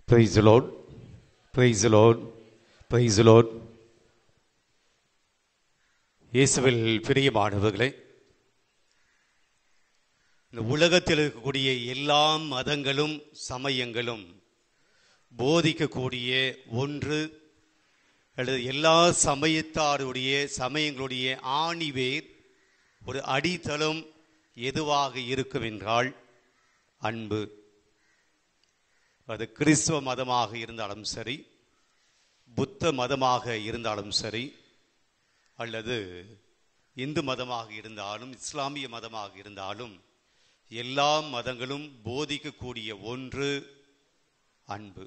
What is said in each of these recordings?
Praise the Lord. Praise the Lord. Praise the Lord. இயேசுவில் பிரியமானவர்களே, இந்த உலகத்தில் இருக்கக்கூடிய எல்லா மதங்களும் சமயங்களும் போதிக்கக்கூடிய ஒன்று அல்லது எல்லா சமயங்களுடைய ஆணிவேர் ஒரு அடித்தளம் எதுவாக இருக்கும் என்றால் அன்பு. அது கிறிஸ்துவ மதமாக இருந்தாலும் சரி, புத்த மதமாக இருந்தாலும் சரி, அல்லது இந்து மதமாக இருந்தாலும் இஸ்லாமிய மதமாக இருந்தாலும் எல்லா மதங்களும் போதிக்கக்கூடிய ஒன்று அன்பு.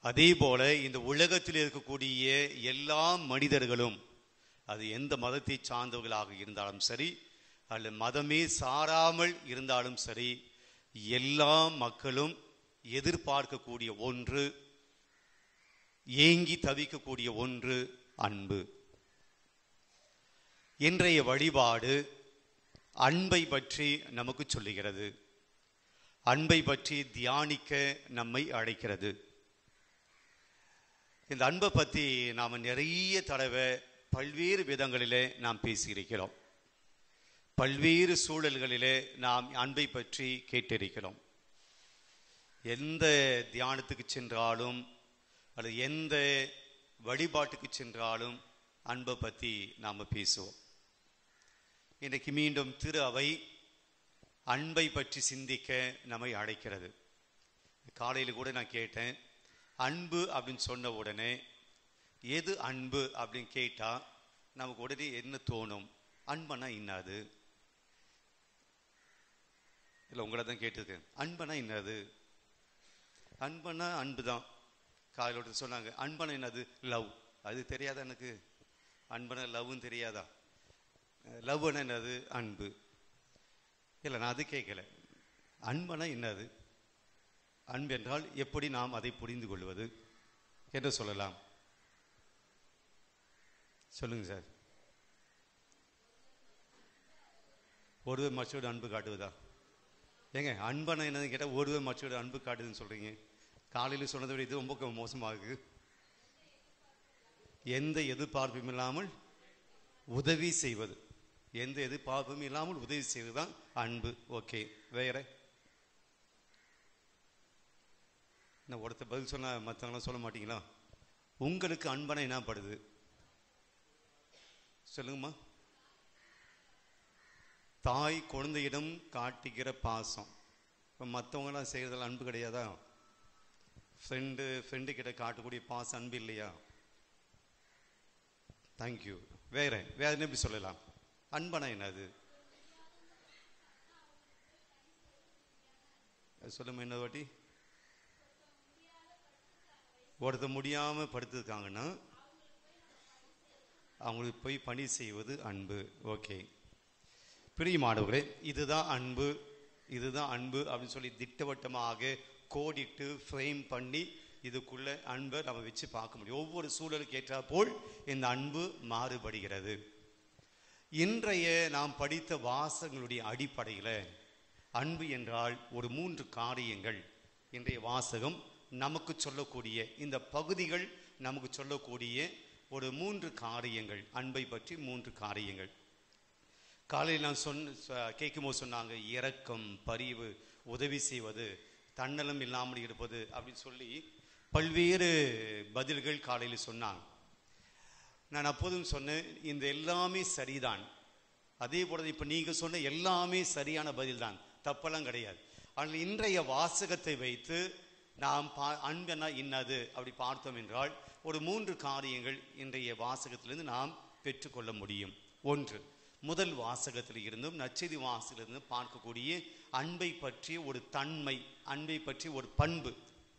அதே போல இந்த உலகத்தில் இருக்கக்கூடிய எல்லா மனிதர்களும் அது எந்த மதத்தை சார்ந்தவர்களாக இருந்தாலும் சரி, அல்லது மதமே சாராமல் இருந்தாலும் சரி, எல்லா மக்களும் எதிர்பார்க்கக்கூடிய ஒன்று, ஏங்கி தவிக்கக்கூடிய ஒன்று அன்பு. இன்றைய வழிபாடு அன்பை பற்றி நமக்கு சொல்லுகிறது. அன்பை பற்றி தியானிக்க நம்மை அழைக்கிறது. இந்த அன்பை பற்றி நாம் நிறைய தடவை பல்வேறு விதங்களிலே நாம் பேசியிருக்கிறோம். பல்வேறு சூழல்களிலே நாம் அன்பை பற்றி கேட்டிருக்கிறோம். எந்த தியானத்துக்கு சென்றாலும் அல்லது எந்த வழிபாட்டுக்கு சென்றாலும் அன்பை பற்றி நாம் பேசுவோம். இன்றைக்கு மீண்டும் திரு அவை அன்பை பற்றி சிந்திக்க நம்மை அழைக்கிறது. காலையில் கூட நான் கேட்டேன், அன்பு அப்படின்னு சொன்ன உடனே எது அன்பு அப்படின்னு கேட்டால் நமக்கு உடனே என்ன தோணும்? அன்பனா என்னது? இல்லை, உங்களை தான் கேட்டிருக்கேன். அன்பனா என்னது? அன்பனா அன்பு தான். காலையில் சொன்னாங்க அன்பனா என்னது? லவ். அது தெரியாதா எனக்கு? அன்பனா லவ்னு தெரியாதா? லவ்னா என்னது? அன்பு. இல்லை, நான் அது கேட்கல. அன்பனா என்னது? அன்பு என்றால் எப்படி நாம் அதை புரிந்து கொள்வது என்று சொல்லலாம். சொல்லுங்க சார். ஒருவர் மற்றோடு அன்பு காட்டுவதா? ஏங்க, அன்பனா என்னன்னு கேட்டால் ஒருவர் மற்றோடு அன்பு காட்டுதுன்னு சொல்றீங்க. காலையில் சொன்னதை விட இது ரொம்ப மோசமாக. எந்த எதிர்பார்ப்பும் இல்லாமல் உதவி செய்வது, எந்த எதிர்பார்ப்பும் இல்லாமல் உதவி செய்வது தான் அன்பு. ஓகே, வேற என்ன? ஒருத்தர் பதில் சொன்னா மற்றவங்களாம் சொல்ல மாட்டீங்களா? உங்களுக்கு அன்பனா என்ன படுது? சொல்லுங்கம்மா. தாய் குழந்தையிடம் காட்டுகிற பாசம். இப்போ மற்றவங்களாம் செய்கிறதெல்லாம் அன்பு கிடையாதா? ஃப்ரெண்டு கிட்ட காட்டக்கூடிய பாசம் அன்பு இல்லையா? தேங்க்யூ. வேற எப்படி சொல்லலாம்? அன்பனா என்னது? சொல்லுமா என்ன வாட்டி. ஒருத்தர் முடியாம படுத்திருக்காங்கன்னா அவங்களுக்கு போய் பணி செய்வது அன்பு. ஓகே, பிரியமானவர்களே, இதுதான் அன்பு, இதுதான் அன்பு அப்படின்னு சொல்லி திட்டவட்டமாக கோடிட்டு ஃப்ரேம் பண்ணி இதுக்குள்ள அன்பை நம்ம வச்சு பார்க்க முடியும். ஒவ்வொரு சூழலுக்கு ஏற்றா போல் இந்த அன்பு மாறுபடுகிறது. இன்றைய நாம் படித்த வாசகங்களுடைய அடிப்படையில் அன்பு என்றால் ஒரு 3 காரியங்கள் இன்றைய வாசகம் நமக்கு சொல்லக்கூடிய, இந்த பகுதிகள் நமக்கு சொல்லக்கூடிய ஒரு 3 காரியங்கள், அன்பை பற்றி 3 காரியங்கள். காலையில் நான் கேட்கும்போது சொன்னாங்க, இரக்கம், பரிவு, உதவி செய்வது, தன்னலம் இல்லாமல் இருப்பது அப்படின்னு சொல்லி பல்வேறு பதில்கள் காலையில் சொன்னாங்க. நான் அப்போதும் சொன்னேன், இந்த எல்லாமே சரிதான். அதே போல இப்போ நீங்கள் சொன்ன எல்லாமே சரியான பதில் தான், தப்பெல்லாம் கிடையாது. ஆனால் இன்றைய வாசகத்தை வைத்து நாம் அன்பென்னா என்னது அப்படி பார்த்தோம் என்றால் ஒரு 3 காரியங்கள் இன்றைய வாசகத்திலிருந்து நாம் பெற்றுக்கொள்ள முடியும். ஒன்று, முதல் வாசகத்தில் இருந்தும் நற்செய்தி வாசகத்திலிருந்து பார்க்கக்கூடிய அன்பை பற்றிய ஒரு தன்மை, அன்பை பற்றிய ஒரு பண்பு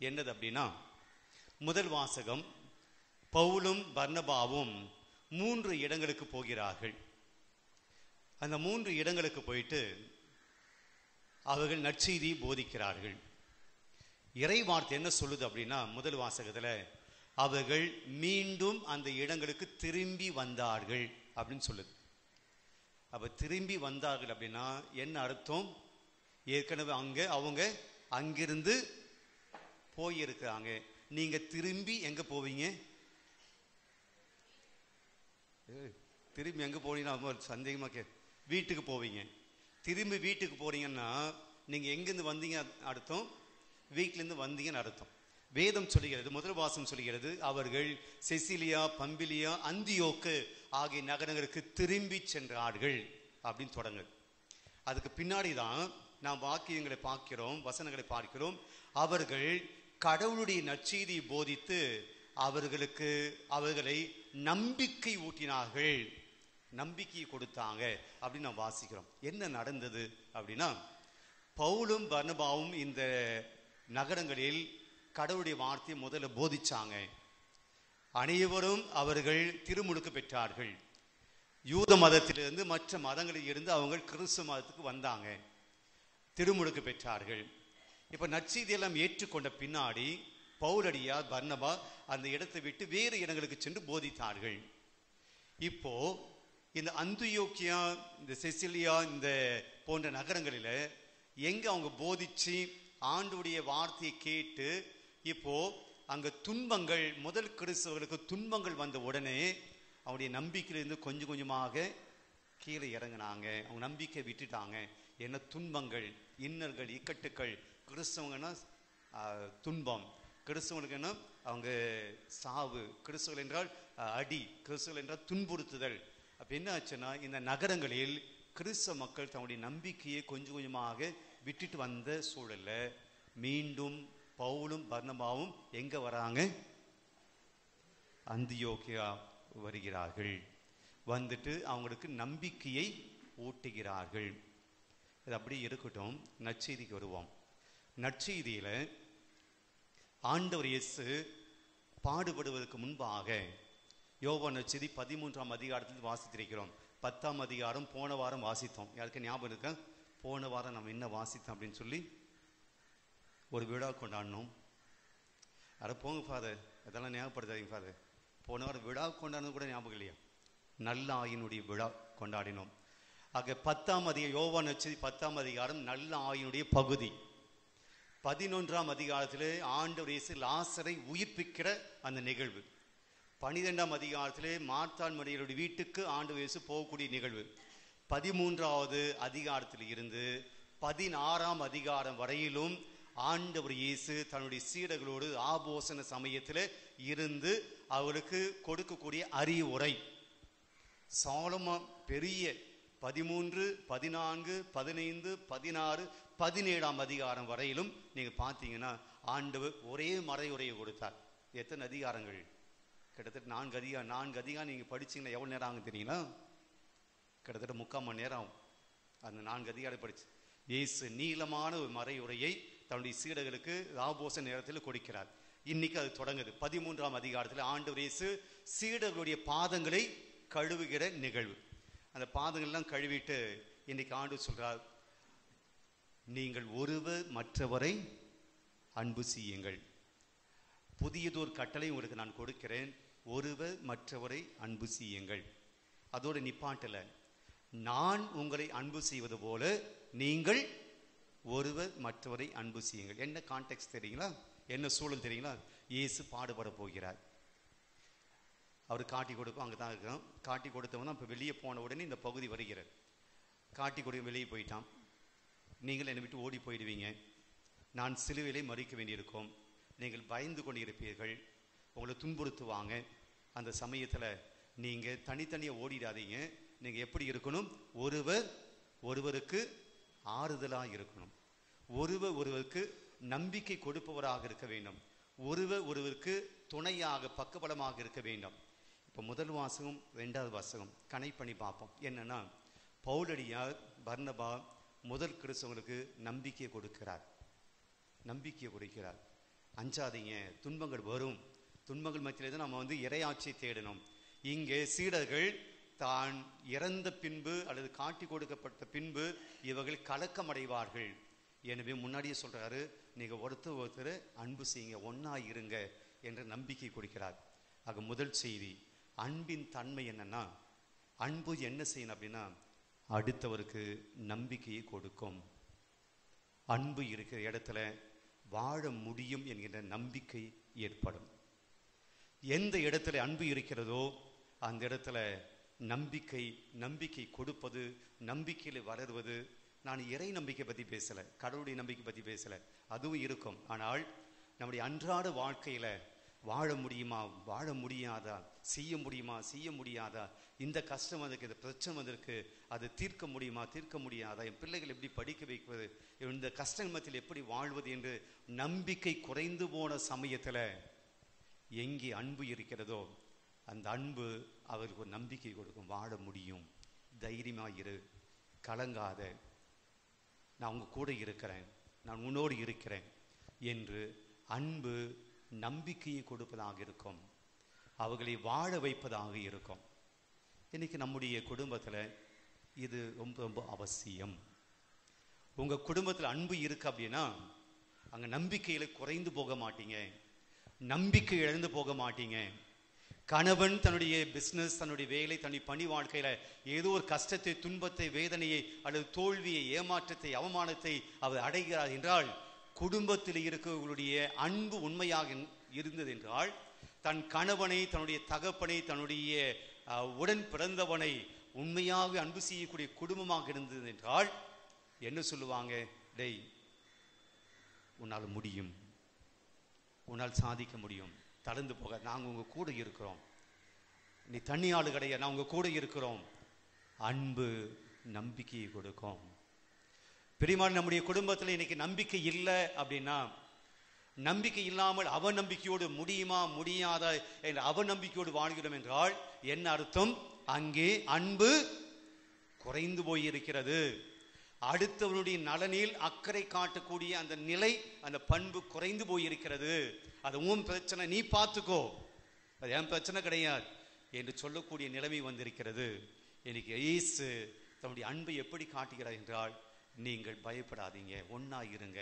என்னது அப்படின்னா, முதல் வாசகம் பவுலும் பர்னபாவும் 3 இடங்களுக்கு போகிறார்கள். அந்த 3 இடங்களுக்கு போயிட்டு அவர்கள் நற்செய்தி போதிக்கிறார்கள். இறை வார்த்தை என்ன சொல்லுது அப்படின்னா, முதல் வாசகத்துல அவர்கள் மீண்டும் அந்த இடங்களுக்கு திரும்பி வந்தார்கள் அப்படின்னு சொல்லுது. அப்ப திரும்பி வந்தார்கள் அப்படின்னா என்ன அர்த்தம்? ஏற்கனவே அவங்க அங்கிருந்து போயிருக்கிறாங்க. நீங்க திரும்பி எங்க போவீங்க? திரும்பி எங்க போனீங்கன்னா சந்தேகமா வீட்டுக்கு போவீங்க. திரும்பி வீட்டுக்கு போறீங்கன்னா நீங்க எங்கிருந்து வந்தீங்க அர்த்தம், வீட்டுல இருந்து வந்தீங்கன்னு அர்த்தம். வேதம் சொல்லுகிறது, முதல் வாசம் சொல்லுகிறது, அவர்கள் செசிலியா, பம்பிலியா, அந்தியோக்கு ஆகிய நகரங்களுக்கு திரும்பி சென்றார்கள் அப்படின்னு தொடங்குது. அதுக்கு பின்னாடிதான் நாம் வாக்கியங்களை பார்க்கிறோம், வசனங்களை பார்க்கிறோம். அவர்கள் கடவுளுடைய நற்செய்தியை போதித்து அவர்களை நம்பிக்கை ஊட்டினார்கள், நம்பிக்கையை கொடுத்தாங்க அப்படின்னு நாம் வாசிக்கிறோம். என்ன நடந்தது அப்படின்னா, பவுலும் பர்னபாவும் இந்த நகரங்களில் கடவுளுடைய வார்த்தையை முதல்ல போதிச்சாங்க. அனைவரும் அவர்கள் திருமுழுக்கு பெற்றார்கள். யூத மதத்திலிருந்து மற்ற மதங்களில் இருந்து அவங்க கிறிஸ்துவ மதத்துக்கு வந்தாங்க, திருமுழுக்கு பெற்றார்கள். இப்ப நற்செய்தியெல்லாம் ஏற்றுக்கொண்ட பின்னாடி பவுலடியா, பர்னபா அந்த இடத்தை விட்டு வேறு இடங்களுக்கு சென்று போதித்தார்கள். இப்போ இந்த அந்தியோக்கியா, இந்த செசிலியா, இந்த போன்ற நகரங்களில எங்க அவங்க போதிச்சு ஆண்டவருடைய வார்த்தையை கேட்டு இப்போ அங்க துன்பங்கள், முதல் கிறிஸ்தவர்களுக்கு துன்பங்கள் வந்த உடனே அவருடைய நம்பிக்கையிலிருந்து கொஞ்சம் கொஞ்சமாக கீழே இறங்கினாங்க. அவங்க நம்பிக்கை விட்டுட்டாங்க. என்ன துன்பங்கள், இன்னல்கள், இக்கட்டுக்கள். கிறிஸ்தவங்கன்னா துன்பம், கிறிஸ்தவங்களுக்கு என்ன அவங்க சாவு, கிறிஸ்தவர்கள் என்றால் அடி, கிறிஸ்தவர்கள் என்றால் துன்புறுத்துதல். அப்ப என்ன ஆச்சுன்னா, இந்த நகரங்களில் கிறிஸ்தவ மக்கள் தங்களுடைய நம்பிக்கையை கொஞ்சம் கொஞ்சமாக விட்டுட்டு வந்த சூழல்ல மீண்டும் பவுலும் பர்னபாவும் எங்க வராங்க? அந்தியோக்கியா வருகிறார்கள். வந்துட்டு அவங்களுக்கு நம்பிக்கையை ஊட்டுகிறார்கள். இது அப்படி இருக்கட்டும், நற்செய்திக்கு வருவோம். நற்செய்தியில ஆண்டவர் இயேசு பாடுபடுவதற்கு முன்பாக யோவான் நற்செய்தி 13ஆம் அதிகாரத்தில் வாசித்திருக்கிறோம். 10ஆம் அதிகாரம் போன வாரம் வாசித்தோம். யாருக்கு ஞாபகம் இருக்கா? போன வாரம் நம்ம என்ன வாசித்தோம் அப்படின்னு சொல்லி ஒரு விழா கொண்டாடணும். அட போங்க ஃபாதர், அதெல்லாம் ஞாபகப்படுத்தாதீங்க ஃபாதர். போன வாரம் விழா கொண்டாடுறது கூட ஞாபகம் இல்லையா? நல்ல ஆயினுடைய விழா கொண்டாடினோம். ஆக 10ஆம் அதிகாரம், யோவான் நற்செய்தி 10ஆம் அதிகாரம் நல்ல ஆயினுடைய பகுதி. 11ஆம் அதிகாரத்திலே ஆண்டவர் இயேசு லாசரை உயிர்ப்பிக்கிற அந்த நிகழ்வு. 12ஆம் அதிகாரத்திலே மார்த்தாள் மரியாளுடைய வீட்டுக்கு ஆண்டவர் இயேசு போகக்கூடிய நிகழ்வு. 13ஆவது அதிகாரத்தில் இருந்து 16ஆம் அதிகாரம் வரையிலும் ஆண்டவர் இயேசு தன்னுடைய சீடர்களோடு ஆபோசன சமயத்தில் இருந்து அவர்களுக்கு கொடுக்கக்கூடிய அறிவுரை. சாலமோன் பெரிய 13, 14, 15, 16, 17ஆம் அதிகாரம் வரையிலும் நீங்க பார்த்தீங்கன்னா ஆண்டவர் ஒரே மறையுரையை கொடுத்தார். எத்தனை அதிகாரங்கள்? கிட்டத்தட்ட 4 அதிகாரம். 4 அதிகாரம் நீங்க படிச்சீங்கன்னா எவ்வளவு நேரம் ஆகும் தெரியுங்களா? கிட்டத்தட்ட 3/4 மணி நேரம் ஆகும் அந்த 4 அதிகாரம் படிச்சு. இயேசு நீளமான ஒரு மறையுரையை தன்னுடைய சீடர்களுக்கு ஆபோச நேரத்தில் கொடுக்கிறார். இன்னைக்கு அது தொடங்குது. 13ஆம் அதிகாரத்தில் ஆண்டவர் இயேசு சீடர்களுடைய பாதங்களை கழுவுகிற நிகழ்வு. அந்த பாதங்கள்லாம் கழுவிட்டு இன்னைக்கு ஆண்டவர் சொல்றார், நீங்கள் ஒருவர் மற்றவரை அன்பு செய்யுங்கள். புதியதோர் கட்டளை உங்களுக்கு நான் கொடுக்கிறேன், ஒருவர் மற்றவரை அன்பு செய்யுங்கள். அதோடு நிப்பாட்டல, நான் உங்களை அன்பு செய்வது போல நீங்கள் ஒருவர் மற்றவரை அன்பு செய்யுங்கள். என்ன கான்டெக்ட் தெரியுங்களா? என்ன சூழல் தெரியுங்களா? இயேசு பாடுபட போகிறார். அவர் காட்டி கொடுக்கும், அங்கதான் இருக்கோம். காட்டி கொடுத்தவன் தான் இப்ப வெளியே போன உடனே இந்த பகுதி வருகிறார். காட்டி கொடுக்க வெளியே போயிட்டான். நீங்கள் என்னை விட்டு ஓடி போயிடுவீங்க, நான் சிலுவையிலே மறிக்க வேண்டியிருக்கும், நீங்கள் பயந்து கொண்டு இருப்பீர்கள், உங்களை துன்புறுத்துவாங்க. அந்த சமயத்தில் நீங்கள் தனித்தனியாக ஓடிடாதீங்க. நீங்கள் எப்படி இருக்கணும்? ஒருவருக்கு ஆறுதலாக இருக்கணும், ஒருவருக்கு நம்பிக்கை கொடுப்பவராக இருக்க வேண்டும், ஒருவருக்கு துணையாக பக்கபலமாக இருக்க வேண்டும். இப்போ முதல் வாசகம் 2வது வாசகம் கனெக்ட் பண்ணி பார்ப்போம். என்னன்னா, பவுலடியார் பர்னபா முதல் கிறிஸ்தவங்களுக்கு நம்பிக்கை கொடுக்கிறார். அஞ்சாதீங்க, துன்பங்கள் வரும், துன்பங்கள் மத்தியிலே தான் நம்ம இறையாட்சி தேடணும். இங்கே சீடர்கள் தான் இறந்த பின்பு அல்லது காட்டி கொடுக்கப்பட்ட பின்பு இவர்கள் கலக்கம் அடைவார்கள். எனவே முன்னாடியே சொல்றாரு, நீங்க ஒருத்தர் அன்பு செய்யுங்க, ஒன்னா இருங்க என்ற நம்பிக்கை கொடுக்கிறார். ஆக முதல் செய்தி, அன்பின் தன்மை என்னன்னா, அன்பு என்ன செய்யணும் அப்படின்னா அடுத்தவருக்கு நம்பிக்கையை கொடுக்கும். அன்பு இருக்கிற இடத்துல வாழ முடியும் என்கின்ற நம்பிக்கை ஏற்படும். எந்த இடத்துல அன்பு இருக்கிறதோ அந்த இடத்துல நம்பிக்கை கொடுப்பது, நம்பிக்கையில வளருவது. நான் இறை நம்பிக்கை பற்றி பேசலை, கடவுளுடைய நம்பிக்கை பற்றி பேசலை, அதுவும் இருக்கும். ஆனால் நம்முடைய அன்றாட வாழ்க்கையில வாழ முடியுமா, வாழ முடியாதா, செய்ய முடியாதா, இந்த கஷ்டம் வந்திருக்கு, இந்த பிரச்சனை வந்திருக்கு, அது தீர்க்க முடியுமா, தீர்க்க முடியாதா, என் பிள்ளைகள் எப்படி படிக்க வைப்பது, இந்த கஷ்ட மத்தியில் எப்படி வாழ்வது என்று நம்பிக்கை குறைந்து போன சமயத்தில் எங்கே அன்பு இருக்கிறதோ அந்த அன்பு அவருக்கு ஒரு நம்பிக்கை கொடுக்கும். வாழ முடியும், தைரியமா இரு, கலங்காத, நான் உங்க கூட இருக்கிறேன், நான் உன்னோடு இருக்கிறேன் என்று அன்பு நம்பிக்கையை கொடுப்பதாக இருக்கும், அவர்களை வாழ வைப்பதாக இருக்கும். இன்னைக்கு நம்முடைய குடும்பத்தில் இது ரொம்ப ரொம்ப அவசியம். உங்க குடும்பத்தில் அன்பு இருக்கு அப்படின்னா அங்க நம்பிக்கையில குறைந்து போக மாட்டீங்க, நம்பிக்கை இழந்து போக மாட்டீங்க. கணவன் தன்னுடைய பிசினஸ், தன்னுடைய வேலை, தன்னுடைய பணி வாழ்க்கையில ஏதோ ஒரு கஷ்டத்தை, துன்பத்தை, வேதனையை அல்லது தோல்வியை, ஏமாற்றத்தை, அவமானத்தை அவர் அடைகிறார் என்றால், குடும்பத்தில் இருக்கிறவர்களுடைய அன்பு உண்மையாக இருந்தது என்றால், தன் கணவனை, தன்னுடைய தகப்பனை, தன்னுடைய உடன் பிறந்தவனை உண்மையாக அன்பு செய்யக்கூடிய குடும்பமாக இருந்தது என்றால் என்ன சொல்லுவாங்க? டேய், உன்னால் முடியும், உன்னால் சாதிக்க முடியும், தளர்ந்து போக, நாங்கள் உங்க கூட இருக்கிறோம், நீ தண்ணி ஆளு கிடையாது, நான் உங்க கூட இருக்கிறோம். அன்பு நம்பிக்கையை கொடுக்கும். பெரியமாள், நம்முடைய குடும்பத்தில் இன்னைக்கு நம்பிக்கை இல்லை அப்படின்னா, நம்பிக்கை இல்லாமல் அவநம்பிக்கையோடு முடியுமா முடியாதா என்ற அவநம்பிக்கையோடு வாழ்கிறோம் என்றால் என்ன அர்த்தம்? அங்கே அன்பு குறைந்து போயிருக்கிறது. அடுத்தவனுடைய நலனில் அக்கறை காட்டக்கூடிய அந்த நிலை, அந்த பண்பு குறைந்து போயிருக்கிறது. அது உன் பிரச்சனை, நீ பார்த்துக்கோ, அது என் பிரச்சனை கிடையாது என்று சொல்லக்கூடிய நிலைமை வந்திருக்கிறது. இன்னைக்கு இயேசு தன்னுடைய அன்பை எப்படி காட்டுகிறார் என்றால், நீங்கள் பயப்படாதீங்க, ஒன்னா இருங்க.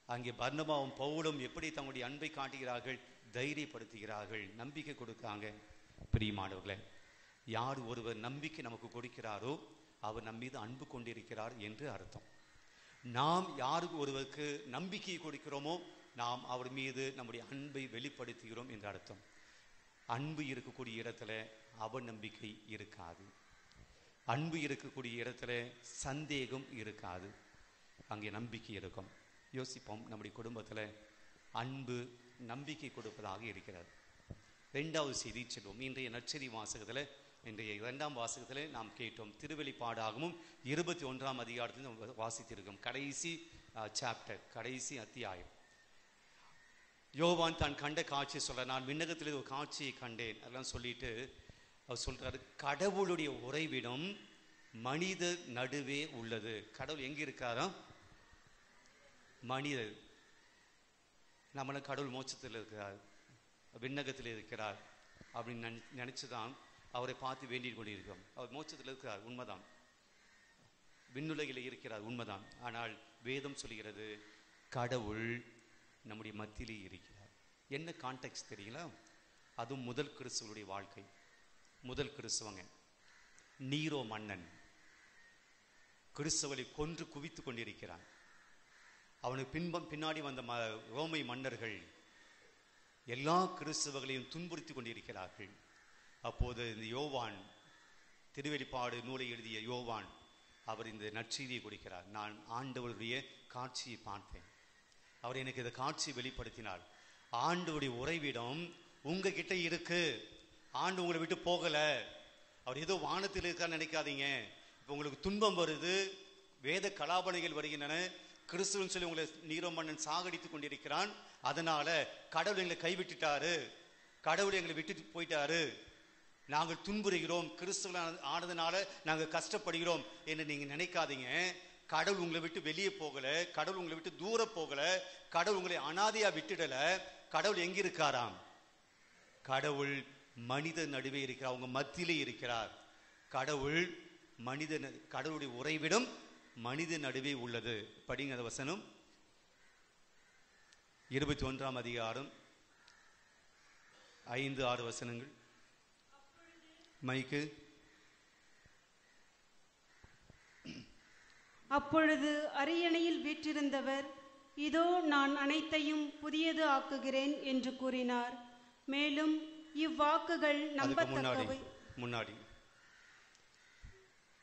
அங்கே பர்னபாவும் பவுலும் எப்படி தங்களுடைய அன்பை காட்டுகிறார்கள்? தைரியப்படுத்துகிறார்கள், நம்பிக்கை கொடுக்காங்க. பிரியமானவர்களே, யார் ஒருவர் நம்பிக்கை நமக்கு கொடுக்கிறாரோ அவர் நம் மீது அன்பு கொண்டிருக்கிறார் என்று அர்த்தம். நாம் யாருக்கு ஒருவருக்கு நம்பிக்கை கொடுக்கிறோமோ நாம் அவர் மீது நம்முடைய அன்பை வெளிப்படுத்துகிறோம் என்று அர்த்தம். அன்பு இருக்கக்கூடிய இடத்துல அவநம்பிக்கை இருக்காது, அன்பு இருக்கக்கூடிய இடத்துல சந்தேகம் இருக்காது, அங்கே நம்பிக்கை இருக்கும். யோசிப்போம், நம்முடைய குடும்பத்தில் அன்பு நம்பிக்கை கொடுப்பதாக இருக்கிறது. இரண்டாவது செய்தி செல்வோம். இன்றைய நற்செய்தி வாசகத்தில், இன்றைய 2ஆம் வாசகத்தில் நாம் கேட்டோம். திருவெளிப்பாடாகவும் 21ஆம் அதிகாரத்தில் வாசித்திருக்கோம். கடைசி சாப்டர், கடைசி அத்தியாயம். யோவான் தான் கண்ட காட்சியை சொல்ற, நான் விண்ணகத்தில் ஒரு காட்சியை கண்டேன் அதெல்லாம் சொல்லிட்டு அவர் சொல்றாரு, கடவுளுடைய உறைவிடம் மனித நடுவே உள்ளது. கடவுள் எங்க இருக்காரா? மனிதர். நம்மளும் கடவுள் மோட்சத்தில் இருக்கிறார், விண்ணகத்தில் இருக்கிறார் அப்படின்னு நினைச்சுதான் அவரை பார்த்து வேண்டிக் கொண்டிருக்கிறோம். அவர் மோட்சத்தில் இருக்கிறார், உண்மைதான், விண்ணுலகில் இருக்கிறார், உண்மைதான். ஆனால் வேதம் சொல்கிறது கடவுள் நம்முடைய மத்தியிலே இருக்கிறார். என்ன கான்டெக்ஸ்ட் தெரியுங்களா? அதுவும் முதல் கிறிஸ்துவனுடைய வாழ்க்கை. முதல் கிறிஸ்தவங்க, நீரோ மன்னன் கிறிஸ்தவனை கொன்று குவித்து கொண்டிருக்கிறான். அவனுக்கு பின்னாடி வந்த ரோமை மன்னர்கள் எல்லா கிறிஸ்தவர்களையும் துன்புறுத்தி கொண்டிருக்கிறார்கள். அப்போது இந்த யோவான், திருவெளிப்பாடு நூலை எழுதிய யோவான், அவர் இந்த நற்செய்தியை கொடுக்கிறார். நான் ஆண்டவருடைய காட்சியை பார்த்தேன், அவர் எனக்கு இந்த காட்சியை வெளிப்படுத்தினார். ஆண்டவருடைய உறைவிடம் உங்ககிட்ட இருக்கு, ஆண்டு உங்களை விட்டு போகல, அவர் ஏதோ வானத்தில் இருக்கான்னு நினைக்காதீங்க. இப்போ உங்களுக்கு துன்பம் வருது, வேத கலாபனைகள் வருகின்றன, கிறிஸ்துவன் சொல்லி உங்களை நீரோ மன்னன் சாகடித்து கொண்டிருக்கிறான், அதனால கடவுள் எங்களை கைவிட்டுட்டாரு, கடவுள் எங்களை விட்டுட்டு போயிட்டாரு, நாங்கள் துன்புறுகிறோம், கிறிஸ்துவ ஆனதுனால நாங்கள் கஷ்டப்படுகிறோம் என்று நீங்க நினைக்காதீங்க. கடவுள் உங்களை விட்டு வெளியே போகல, கடவுள் உங்களை விட்டு தூர போகல, கடவுள் உங்களை அனாதையா விட்டுடல. கடவுள் எங்க இருக்காராம்? கடவுள் மனித நடுவே இருக்கிறார், அவங்க மத்தியிலே இருக்கிறார். கடவுள் கடவுளுடைய உறைவிடம் மனித நடுவே உள்ளது. படிங்க அந்த வசனம், 21ஆம் அதிகாரம் 5-6 வசனங்கள். மைக்கு. அப்பொழுது அரியணையில் வீற்றிருந்தவர் இதோ நான் அனைத்தையும் புதியது ஆக்குகிறேன் என்று கூறினார். மேலும் இவ்வாக்குகள் நம்பத்தக்கவை. முன்னாடி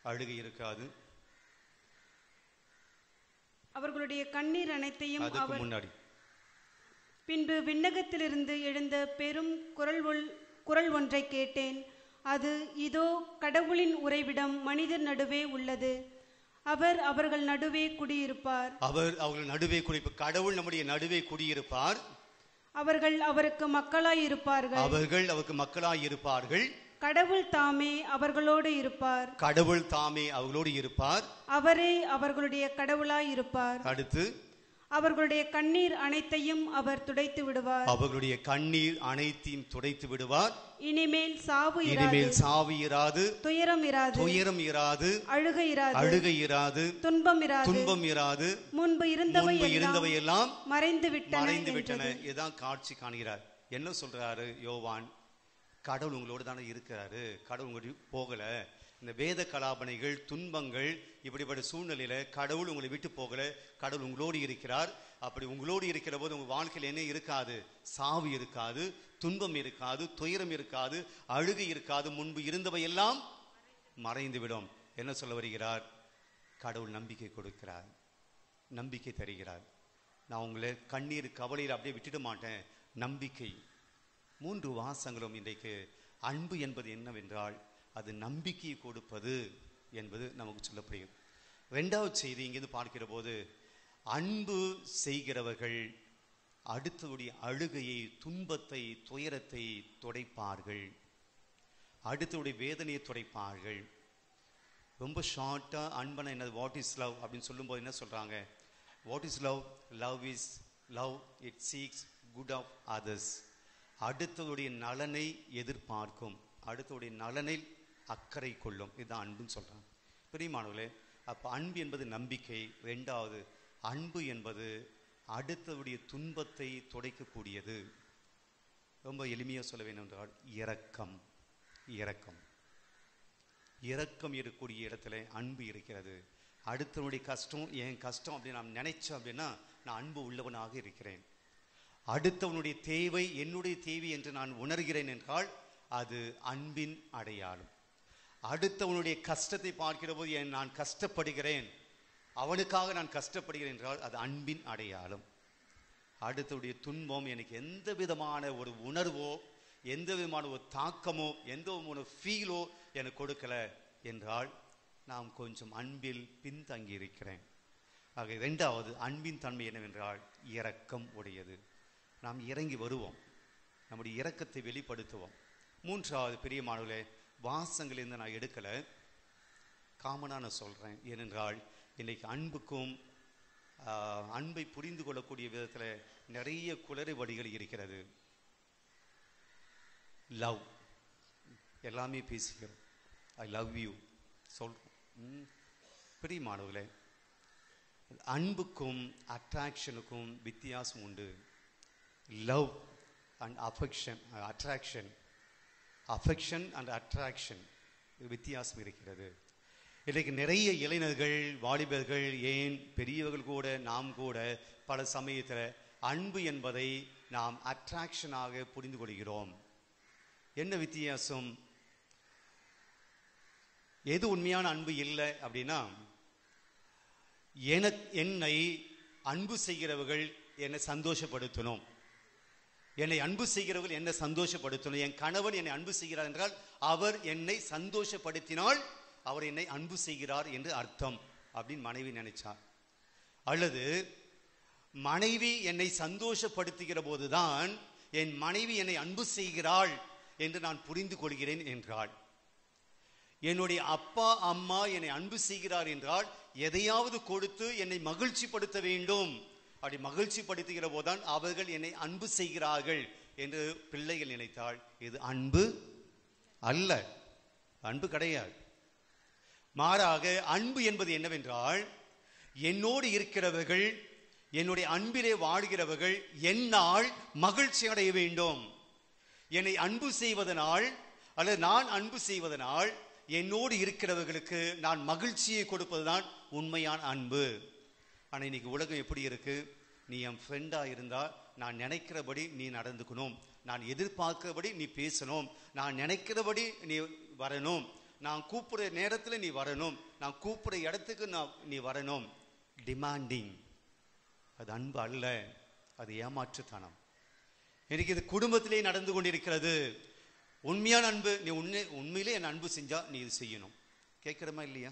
அழுகை இருக்காது. அவர்களுடைய கண்ணீர் அனைத்தையும் அவர் முன்னாடி. பின்பு விண்ணகத்திலிருந்து எழுந்த பெரும் குரல் ஒன்றை கேட்டேன். அது, இதோ கடவுளின் உறைவிடம் மனிதர் நடுவே உள்ளது. அவர் அவர்கள் நடுவே குடியிருப்பார். அவர்கள் நடுவே குடியிருப்பார். கடவுள் நம்முடைய நடுவே குடியிருப்பார். அவர்கள் அவருக்கு மக்களாய் இருப்பார்கள். கடவுள் தாமே அவர்களோடு இருப்பார். அவரே அவர்களுடைய கடவுளாய் இருப்பார். அடுத்து, அவர்களுடைய கண்ணீர் அனைத்தையும் அவர் துடைத்து விடுவார். இனிமேல் சாவு இராது, துயரம் இராது, அழுகை இராது, துன்பம் இராது. முன்பு இருந்தவை எல்லாம் மறைந்து விட்டன. இதான் காட்சி காண்கிறார். என்ன சொல்றாரு யோவான்? கடவுள் உங்களோடு தானே இருக்கிறாரு. கடவுள் உங்களோட போகல. இந்த வேத கலாபனைகள், துன்பங்கள், இப்படிப்பட்ட சூழ்நிலையில கடவுள் உங்களை விட்டு போகல. கடவுள் உங்களோடு இருக்கிறார். அப்படி உங்களோடு இருக்கிற போது உங்க வாழ்க்கையில் என்ன இருக்காது? சாவு இருக்காது, துன்பம் இருக்காது, துயரம் இருக்காது, அழுகை இருக்காது. முன்பு இருந்தவை எல்லாம் மறைந்துவிடும். என்ன சொல்ல வருகிறார்? கடவுள் நம்பிக்கை கொடுக்கிறார், நம்பிக்கை தருகிறார். நான் உங்களை கண்ணீர் கவலையில் அப்படியே விட்டுட மாட்டேன். நம்பிக்கை. 3 வாசங்களும் இன்றைக்கு அன்பு என்பது என்னவென்றால் அது நம்பிக்கையை கொடுப்பது என்பது நமக்கு சொல்லப்படுகிறது. 2வது செய்தி இங்கிருந்து பார்க்கிற போது, அன்பு செய்கிறவர்கள் அடுத்தவருடைய அழுகையை, துன்பத்தை, துயரத்தை துடைப்பார்கள். அடுத்தவருடைய வேதனையை துடைப்பார்கள். ரொம்ப ஷார்ட்டா அன்பனை என்ன, வாட் இஸ் லவ் அப்படின்னு சொல்லும்போது என்ன சொல்றாங்க? What is love? Love is love, it seeks good of others. அடுத்தவருடைய நலனை எதிர்பார்க்கும், அடுத்தவருடைய நலனில் அக்கறை கொள்ளும். இதுதான் அன்புன்னு சொல்றாங்க. பிரியமானவர்களே, அப்ப அன்பு என்பது நம்பிக்கை. 2வது, அன்பு என்பது அடுத்தவருடைய துன்பத்தை துடைக்கக்கூடியது. ரொம்ப எளிமையா சொல்ல வேண்டும் என்றால் இரக்கம். இருக்கக்கூடிய இடத்துல அன்பு இருக்கிறது. அடுத்தவனுடைய கஷ்டம் என் கஷ்டம் அப்படின்னு நான் நினைச்சேன் அப்படின்னா நான் அன்பு உள்ளவனாக இருக்கிறேன். அடுத்தவனுடைய தேவை என்னுடைய தேவை என்று நான் உணர்கிறேன் என்றால் அது அன்பின் அடையாளம். அடுத்தவனுடைய கஷ்டத்தை பார்க்கிற போது நான் கஷ்டப்படுகிறேன், அவனுக்காக நான் கஷ்டப்படுகிறேன் என்றால் அது அன்பின் அடையாளம். அடுத்தவனுடைய துன்பம் எனக்கு எந்த விதமான ஒரு உணர்வோ, எந்த விதமான ஒரு தாக்கமோ, எந்த ஒரு ஃபீலோ எனக்கு கொடுக்கல என்றால் நாம் கொஞ்சம் அன்பில் பின்தங்கி இருக்கிறேன். ஆக 2வது அன்பின் தன்மை என்னவென்றால் இரக்கம் உடையது. நாம் இறங்கி வருவோம், நம்முடைய இரக்கத்தை வெளிப்படுத்துவோம். 3வது பிரியமானவர்களே, வாசங்களிலிருந்து நான் எடுக்கல, காமனாக நான் சொல்றேன். ஏனென்றால் இன்னைக்கு அன்புக்கும் அன்பை புரிந்து கொள்ளக்கூடிய விதத்தில் நிறைய குளறுபடிகள் இருக்கிறது. லவ் எல்லாமே பேசுகிறோம், ஐ லவ் யூ சொல்றோம். பிரியமானவர்களே, அன்புக்கும் அட்ராக்ஷனுக்கும் வித்தியாசம் உண்டு. Love and affection and attraction வித்தியாசம் இருக்கிறது. இன்றைக்கு நிறைய இளைஞர்கள், வாலிபர்கள், ஏன் பெரியவர்கள் கூட, நாம் கூட பல சமயத்தில் அன்பு என்பதை நாம் அட்ராக்ஷனாக புரிந்து கொள்கிறோம். என்ன வித்தியாசம்? எது உண்மையான அன்பு இல்லை அப்படின்னா, என்னை அன்பு செய்கிறவர்கள் என்னை சந்தோஷப்படுத்தணும், என்னை அன்பு செய்கிறவர்கள் என்னை சந்தோஷப்படுத்தணும். என் கணவன் என்னை அன்பு செய்கிறார் என்றால் அவர் என்னை சந்தோஷப்படுத்தினால் அவர் என்னை அன்பு செய்கிறார் என்று அர்த்தம் அப்படின்னு மனைவி நினைச்சார். அல்லது மனைவி என்னை சந்தோஷப்படுத்துகிற போதுதான் என் மனைவி என்னை அன்பு செய்கிறாள் என்று நான் புரிந்து கொள்கிறேன் என்றாள். என்னுடைய அப்பா அம்மா என்னை அன்பு செய்கிறார் என்றால் எதையாவது கொடுத்து என்னை மகிழ்ச்சி படுத்த வேண்டும். அப்படி மகிழ்ச்சி படுத்துகிற போதுதான் அவர்கள் என்னை அன்பு செய்கிறார்கள் என்று பிள்ளைகள் நினைத்தாள். இது அன்பு அல்ல, அன்பு கிடையாது. மாறாக அன்பு என்பது என்னவென்றால், என்னோடு இருக்கிறவர்கள், என்னுடைய அன்பிலே வாழ்கிறவர்கள் என்னால் மகிழ்ச்சி அடைய வேண்டும். என்னை அன்பு செய்வதனால் அல்லது நான் அன்பு செய்வதனால் என்னோடு இருக்கிறவர்களுக்கு நான் மகிழ்ச்சியை கொடுப்பதுதான் உண்மையான அன்பு. ஆனால் இன்னைக்கு உலகம் எப்படி இருக்கு? நீ என் ஃப்ரெண்டா இருந்தா நான் நினைக்கிறபடி நீ நடந்துக்கணும், நான் எதிர்பார்க்கிறபடி நீ பேசணும், நான் நினைக்கிறபடி நீ வரணும், நான் கூப்பிடுற நேரத்தில் நீ வரணும், நான் கூப்பிடுற இடத்துக்கு நீ வரணும். டிமாண்டிங், அது அன்பு அல்ல, அது ஏமாற்றுத்தனம். எனக்கு இது குடும்பத்திலே நடந்து கொண்டிருக்கிறது. உண்மையான அன்பு, நீ உண்மையிலே என் அன்பு செஞ்சா நீ இது செய்யணும். கேட்கிறமா இல்லையா?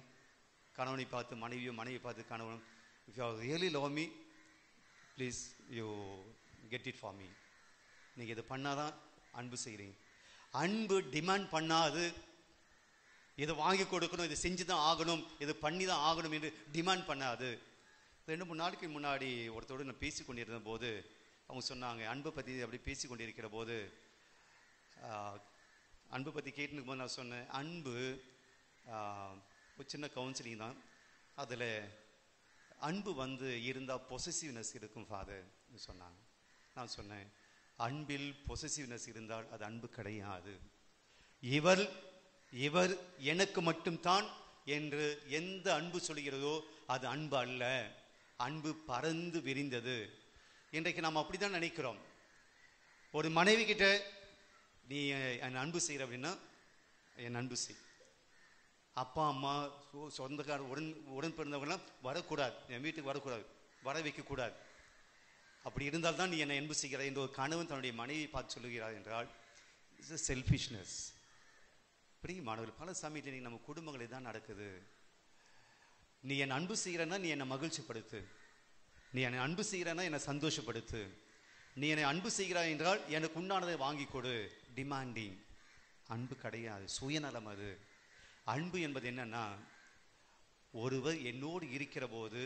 கணவனை பார்த்து மனைவியோ, மனைவி பார்த்து கணவனும், if you really love me please you get it for me. நீங்க இது பண்ணாதான் அன்பு செய்கிறீங்க. அன்பு டிமாண்ட் பண்ணாது, இதை வாங்கி கொடுக்கணும், இதை செஞ்சுதான் ஆகணும், இது பண்ணி தான் ஆகணும் என்று டிமாண்ட் பண்ணாது. 2-3 நாளைக்கு முன்னாடி ஒருத்தரோடு நான் பேசி கொண்டிருந்த போது அவங்க சொன்னாங்க, அன்பை பற்றி அப்படி பேசி கொண்டிருக்கிற போது அன்பை பற்றி கேட்டுக்கும் போது நான் சொன்னேன், அன்பு ஒரு சின்ன கவுன்சிலிங் தான். அதில் அன்பு இருந்தால் பொசசிவ்னஸ் இருக்கும் ஃபாதர் சொன்னாங்க. நான் சொன்னேன், அன்பில் பொசசிவ்னஸ் இருந்தால் அது அன்பு கிடையாது. இவர் எனக்கு மட்டும்தான் என்று எந்த அன்பு சொல்கிறதோ அது அன்பு அல்ல. அன்பு பறந்து விரிந்தது. இன்றைக்கு நாம் அப்படிதான் நினைக்கிறோம். ஒரு மனைவி கிட்ட நீ என் அன்பு செய்கிற அப்படின்னா என் அன்பு செய். அப்பா அம்மா சொந்தக்கார உடன் பிறந்தவங்களாம் வரக்கூடாது, என் வீட்டுக்கு வரக்கூடாது, வர வைக்கக்கூடாது. அப்படி இருந்தால்தான் நீ என்னை அன்பு செய்கிறாய் என்று ஒரு கணவன் தன்னுடைய மனைவி பார்த்து சொல்லுகிறார் என்றால் இட்ஸ் a selfishness. பிரியமானவர்கள், பல சமயத்தில் நம்ம குடும்பங்களில் தான் நடக்குது. நீ என் அன்பு செய்கிறன்னா நீ என்னை மகிழ்ச்சிப்படுத்து, நீ என்னை அன்பு செய்கிறன்னா என்னை சந்தோஷப்படுத்து, நீ என்னை அன்பு செய்கிறாய் என்றால் எனக்கு உண்டானதை வாங்கி கொடு. டிமாண்டிங் அன்பு கிடையாது, சுயநலம். அது அன்பு என்பது என்னன்னா, ஒருவர் என்னோடு இருக்கிற போது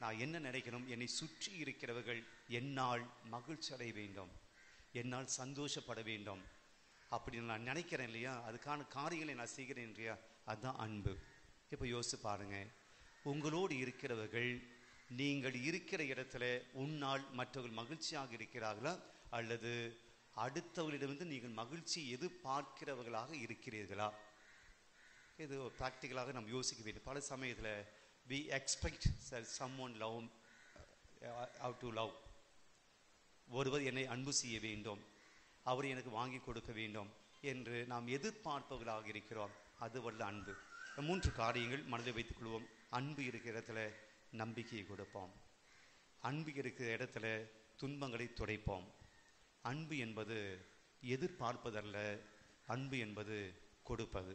நான் என்ன நினைக்கணும், என்னை சுற்றி இருக்கிறவர்கள் என்னால் மகிழ்ச்சி அடைய வேண்டும், என்னால் சந்தோஷப்பட வேண்டும். அப்படி நான் நினைக்கிறேன் இல்லையா, அதுக்கான காரியங்களை நான் செய்கிறேன் இல்லையா, அதுதான் அன்பு. இப்போ யோசிச்சு பாருங்க, உங்களோடு இருக்கிறவர்கள் நீங்கள் இருக்கிற இடத்துல உன்னால் மற்றவர்கள் மகிழ்ச்சியாக இருக்கிறார்களா, அல்லது அடுத்தவர்களிடமிருந்து நீங்கள் மகிழ்ச்சி எதிர்பார்க்கிறவர்களாக இருக்கிறீர்களா? இது ப்ராக்டிக்கலாக நம்ம யோசிக்க வேண்டும். பல சமயத்தில் we expect that someone how to love. ஒருவர் என்னை அன்பு செய்ய வேண்டும், அவர் எனக்கு வாங்கி கொடுக்க வேண்டும் என்று நாம் எதிர்பார்ப்பவர்களாக இருக்கிறோம். அது வல்ல அன்பு. 3 காரியங்கள் மனதில் வைத்துக் கொள்வோம். அன்பு இருக்கிற இடத்துல நம்பிக்கையை கொடுப்போம், அன்பு இருக்கிற இடத்துல துன்பங்களை துடைப்போம். அன்பு என்பது எதிர்பார்ப்பதல்ல, அன்பு என்பது கொடுப்பது.